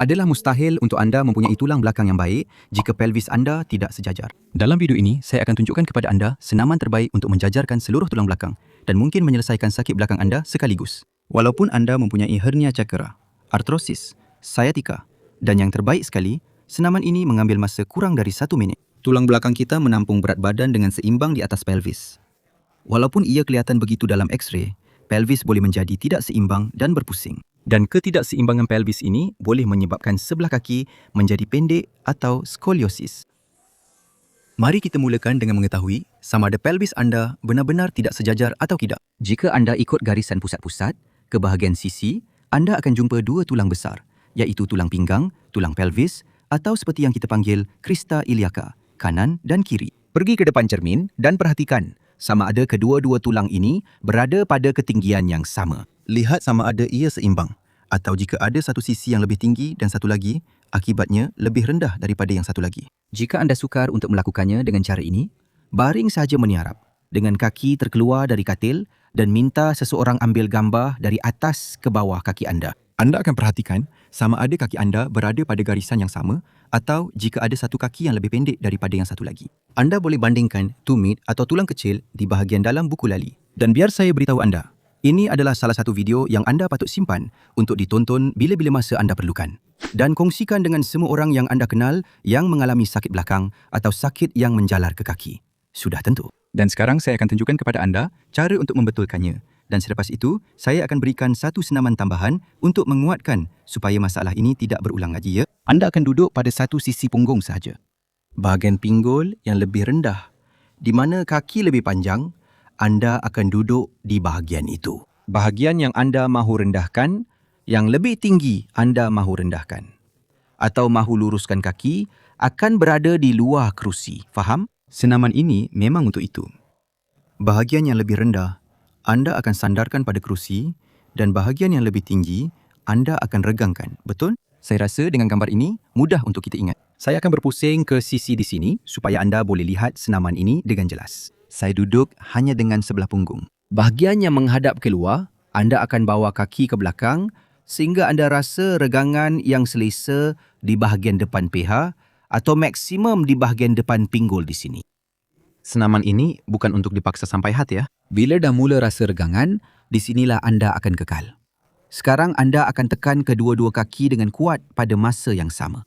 Adalah mustahil untuk anda mempunyai tulang belakang yang baik jika pelvis anda tidak sejajar. Dalam video ini, saya akan tunjukkan kepada anda senaman terbaik untuk menjajarkan seluruh tulang belakang dan mungkin menyelesaikan sakit belakang anda sekaligus. Walaupun anda mempunyai hernia cakera, artrosis, sciatica dan yang terbaik sekali, senaman ini mengambil masa kurang dari 1 minit. Tulang belakang kita menampung berat badan dengan seimbang di atas pelvis. Walaupun ia kelihatan begitu dalam X-ray, pelvis boleh menjadi tidak seimbang dan berpusing. Dan ketidakseimbangan pelvis ini boleh menyebabkan sebelah kaki menjadi pendek atau skoliosis. Mari kita mulakan dengan mengetahui sama ada pelvis anda benar-benar tidak sejajar atau tidak. Jika anda ikut garisan pusat-pusat, ke bahagian sisi, anda akan jumpa 2 tulang besar, iaitu tulang pinggang, tulang pelvis atau seperti yang kita panggil crista iliaca, kanan dan kiri. Pergi ke depan cermin dan perhatikan sama ada kedua-dua tulang ini berada pada ketinggian yang sama. Lihat sama ada ia seimbang atau jika ada satu sisi yang lebih tinggi dan satu lagi, akibatnya lebih rendah daripada yang satu lagi. Jika anda sukar untuk melakukannya dengan cara ini, baring sahaja meniarap dengan kaki terkeluar dari katil dan minta seseorang ambil gambar dari atas ke bawah kaki anda. Anda akan perhatikan sama ada kaki anda berada pada garisan yang sama atau jika ada satu kaki yang lebih pendek daripada yang satu lagi. Anda boleh bandingkan tumit atau tulang kecil di bahagian dalam buku lali. Dan biar saya beritahu anda, ini adalah salah satu video yang anda patut simpan untuk ditonton bila-bila masa anda perlukan. Dan kongsikan dengan semua orang yang anda kenal yang mengalami sakit belakang atau sakit yang menjalar ke kaki. Sudah tentu. Dan sekarang saya akan tunjukkan kepada anda cara untuk membetulkannya. Dan selepas itu, saya akan berikan satu senaman tambahan untuk menguatkan supaya masalah ini tidak berulang lagi ya. Anda akan duduk pada satu sisi punggung sahaja. Bahagian pinggul yang lebih rendah, di mana kaki lebih panjang, anda akan duduk di bahagian itu. Bahagian yang anda mahu rendahkan, yang lebih tinggi anda mahu rendahkan. Atau mahu luruskan kaki, akan berada di luar kerusi. Faham? Senaman ini memang untuk itu. Bahagian yang lebih rendah, anda akan sandarkan pada kerusi dan bahagian yang lebih tinggi, anda akan regangkan. Betul? Saya rasa dengan gambar ini, mudah untuk kita ingat. Saya akan berpusing ke sisi di sini supaya anda boleh lihat senaman ini dengan jelas. Saya duduk hanya dengan sebelah punggung. Bahagian yang menghadap keluar, anda akan bawa kaki ke belakang sehingga anda rasa regangan yang selesa di bahagian depan pH atau maksimum di bahagian depan pinggul di sini. Senaman ini bukan untuk dipaksa sampai hati ya. Bila dah mula rasa regangan, di sinilah anda akan kekal. Sekarang anda akan tekan kedua-dua kaki dengan kuat pada masa yang sama.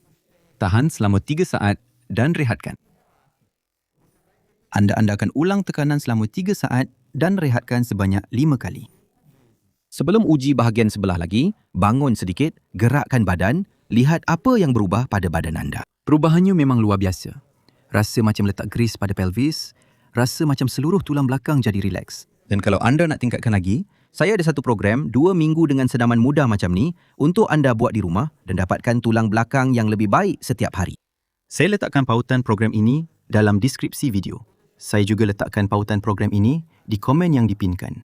Tahan selama 3 saat dan rehatkan. Anda akan ulang tekanan selama 3 saat dan rehatkan sebanyak 5 kali. Sebelum uji bahagian sebelah lagi, bangun sedikit, gerakkan badan, lihat apa yang berubah pada badan anda. Perubahannya memang luar biasa. Rasa macam letak grease pada pelvis, rasa macam seluruh tulang belakang jadi rileks. Dan kalau anda nak tingkatkan lagi, saya ada satu program 2 minggu dengan senaman mudah macam ni untuk anda buat di rumah dan dapatkan tulang belakang yang lebih baik setiap hari. Saya letakkan pautan program ini dalam deskripsi video. Saya juga letakkan pautan program ini di komen yang dipinkan.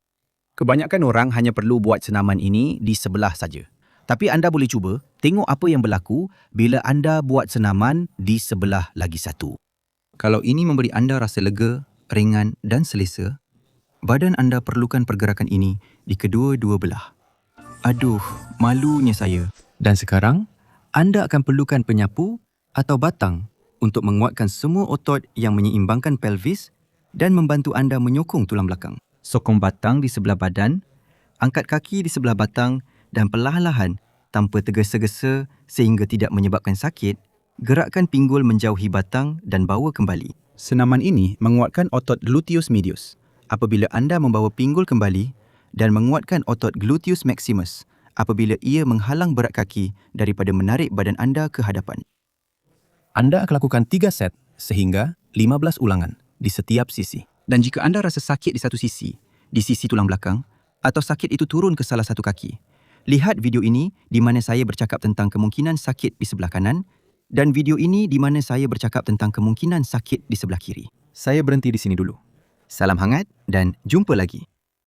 Kebanyakan orang hanya perlu buat senaman ini di sebelah saja. Tapi anda boleh cuba tengok apa yang berlaku bila anda buat senaman di sebelah lagi satu. Kalau ini memberi anda rasa lega, ringan dan selesa, badan anda perlukan pergerakan ini di kedua-dua belah. Aduh, malunya saya. Dan sekarang, anda akan perlukan penyapu atau batang untuk menguatkan semua otot yang menyeimbangkan pelvis dan membantu anda menyokong tulang belakang. Sokong batang di sebelah badan, angkat kaki di sebelah batang dan perlahan-lahan tanpa tergesa-gesa sehingga tidak menyebabkan sakit, gerakkan pinggul menjauhi batang dan bawa kembali. Senaman ini menguatkan otot gluteus medius apabila anda membawa pinggul kembali dan menguatkan otot gluteus maximus apabila ia menghalang berat kaki daripada menarik badan anda ke hadapan. Anda akan lakukan 3 set sehingga 15 ulangan di setiap sisi. Dan jika anda rasa sakit di satu sisi, di sisi tulang belakang, atau sakit itu turun ke salah satu kaki, lihat video ini di mana saya bercakap tentang kemungkinan sakit di sebelah kanan dan video ini di mana saya bercakap tentang kemungkinan sakit di sebelah kiri. Saya berhenti di sini dulu. Salam hangat dan jumpa lagi.